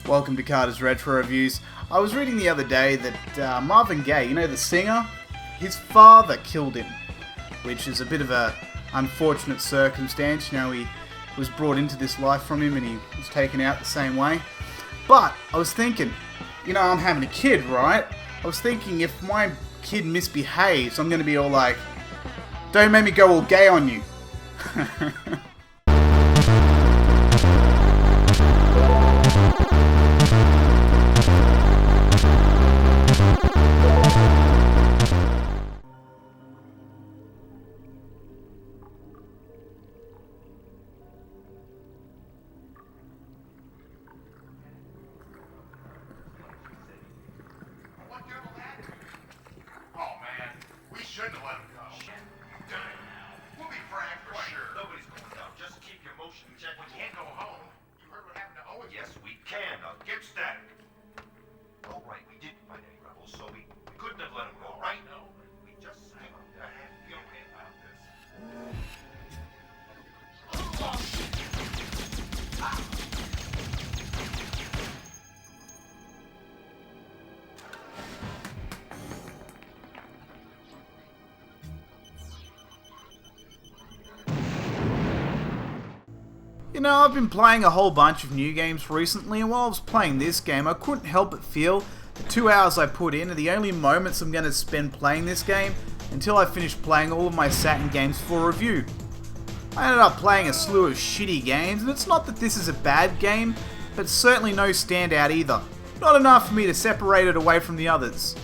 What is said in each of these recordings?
Welcome to Carter's Retro Reviews. I was reading the other day that Marvin Gaye, you know the singer, his father killed him, which is a bit of a unfortunate circumstance. You know, he was brought into this life from him and he was taken out the same way. But I was thinking, you know, I'm having a kid, right? I was thinking if my kid misbehaves, I'm going to be all like, don't make me go all gay on you. Shouldn't have let him go. Done it now. We'll be frank for sure. Nobody's going down. Just keep your motion check. We can't go home. You heard what happened to Owen? Yes, we can. Now get static. All right, we didn't find any rebels, so we couldn't have let him go, right? No. We just hang on. I have to feel okay about this. You know, I've been playing a whole bunch of new games recently, and while I was playing this game, I couldn't help but feel the 2 hours I put in are the only moments I'm going to spend playing this game until I finish playing all of my Saturn games for review. I ended up playing a slew of shitty games, and it's not that this is a bad game, but certainly no standout either. Not enough for me to separate it away from the others.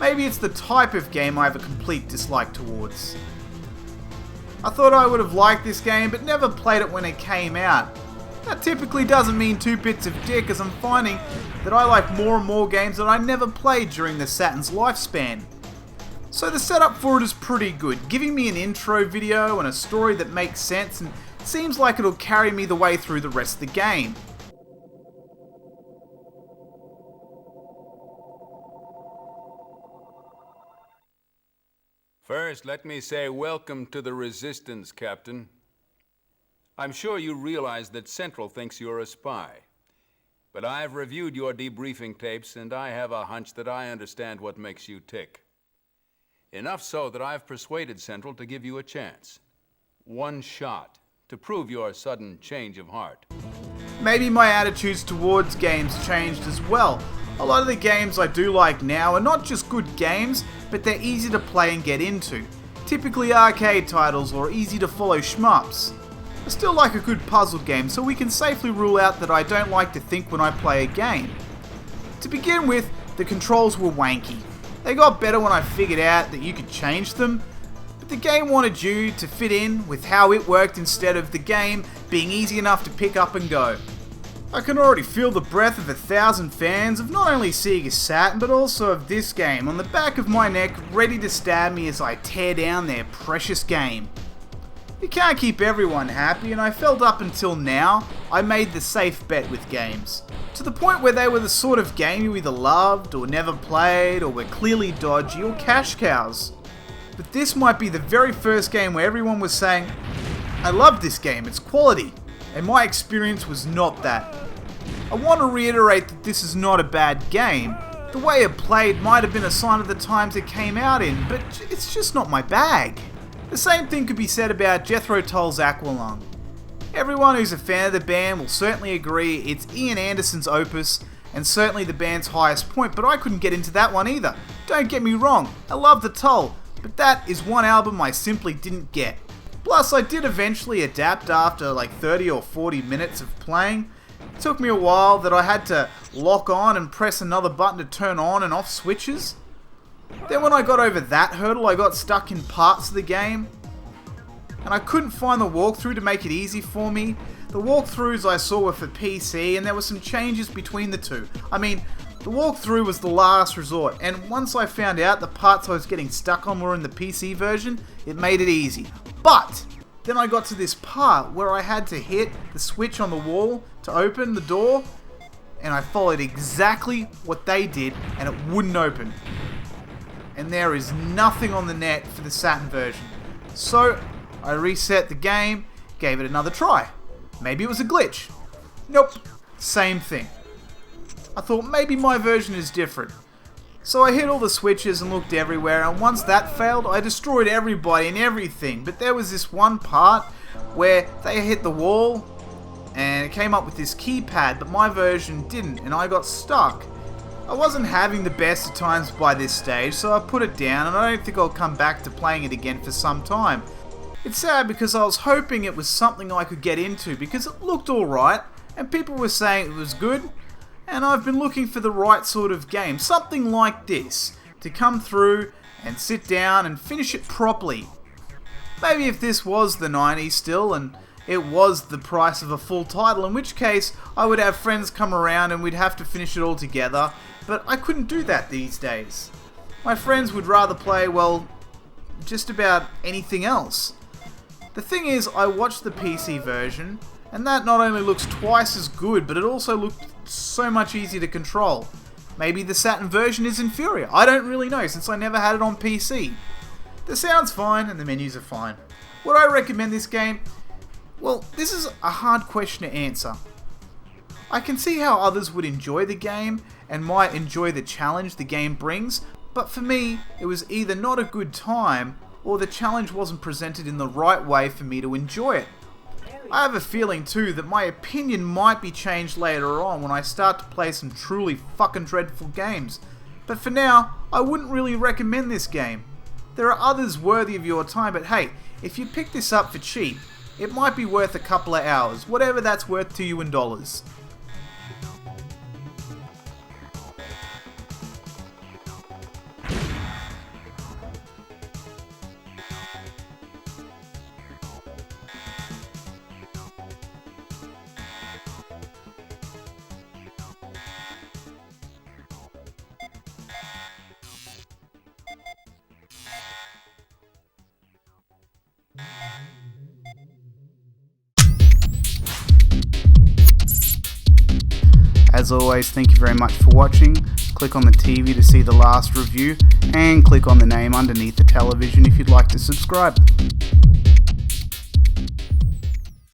Maybe it's the type of game I have a complete dislike towards. I thought I would have liked this game, but never played it when it came out. That typically doesn't mean two bits of dick, as I'm finding that I like more and more games that I never played during the Saturn's lifespan. So the setup for it is pretty good, giving me an intro video and a story that makes sense and seems like it'll carry me the way through the rest of the game. First, let me say welcome to the Resistance, Captain. I'm sure you realize that Central thinks you're a spy. But I've reviewed your debriefing tapes, and I have a hunch that I understand what makes you tick. Enough so that I've persuaded Central to give you a chance. One shot, to prove your sudden change of heart. Maybe my attitudes towards games changed as well. A lot of the games I do like now are not just good games, but they're easy to play and get into. Typically arcade titles or easy to follow shmups. I still like a good puzzle game, so we can safely rule out that I don't like to think when I play a game. To begin with, the controls were wanky. They got better when I figured out that you could change them, but the game wanted you to fit in with how it worked instead of the game being easy enough to pick up and go. I can already feel the breath of 1,000 fans of not only Sega Saturn but also of this game on the back of my neck, ready to stab me as I tear down their precious game. You can't keep everyone happy, and I felt up until now I made the safe bet with games. To the point where they were the sort of game you either loved or never played or were clearly dodgy or cash cows. But this might be the very first game where everyone was saying, I love this game, it's quality. And my experience was not that. I want to reiterate that this is not a bad game. The way it played might have been a sign of the times it came out in, but it's just not my bag. The same thing could be said about Jethro Tull's Aqualung. Everyone who's a fan of the band will certainly agree it's Ian Anderson's opus, and certainly the band's highest point, but I couldn't get into that one either. Don't get me wrong, I love the Tull, but that is one album I simply didn't get. Plus, I did eventually adapt after like 30 or 40 minutes of playing. It took me a while that I had to lock on and press another button to turn on and off switches. Then when I got over that hurdle, I got stuck in parts of the game. And I couldn't find the walkthrough to make it easy for me. The walkthroughs I saw were for PC, and there were some changes between the two. I mean, the walkthrough was the last resort, and once I found out the parts I was getting stuck on were in the PC version, it made it easy. But then I got to this part where I had to hit the switch on the wall to open the door, and I followed exactly what they did, and it wouldn't open. And there is nothing on the net for the Saturn version. So I reset the game, gave it another try. Maybe it was a glitch. Nope, same thing. I thought maybe my version is different. So I hit all the switches and looked everywhere, and once that failed, I destroyed everybody and everything. But there was this one part where they hit the wall and it came up with this keypad, but my version didn't, and I got stuck. I wasn't having the best of times by this stage, so I put it down, and I don't think I'll come back to playing it again for some time. It's sad because I was hoping it was something I could get into because it looked alright, and people were saying it was good, and I've been looking for the right sort of game, something like this, to come through and sit down and finish it properly. Maybe if this was the 90s still, and it was the price of a full title, in which case I would have friends come around and we'd have to finish it all together, but I couldn't do that these days. My friends would rather play, well, just about anything else. The thing is, I watched the PC version, and that not only looks twice as good, but it also looked so much easier to control. Maybe the Saturn version is inferior, I don't really know since I never had it on PC. The sound's fine and the menus are fine. Would I recommend this game? Well, this is a hard question to answer. I can see how others would enjoy the game and might enjoy the challenge the game brings, but for me, it was either not a good time or the challenge wasn't presented in the right way for me to enjoy it. I have a feeling too that my opinion might be changed later on when I start to play some truly fucking dreadful games, but for now, I wouldn't really recommend this game. There are others worthy of your time, but hey, if you pick this up for cheap, it might be worth a couple of hours, whatever that's worth to you in dollars. As always, thank you very much for watching. Click on the TV to see the last review, and click on the name underneath the television if you'd like to subscribe.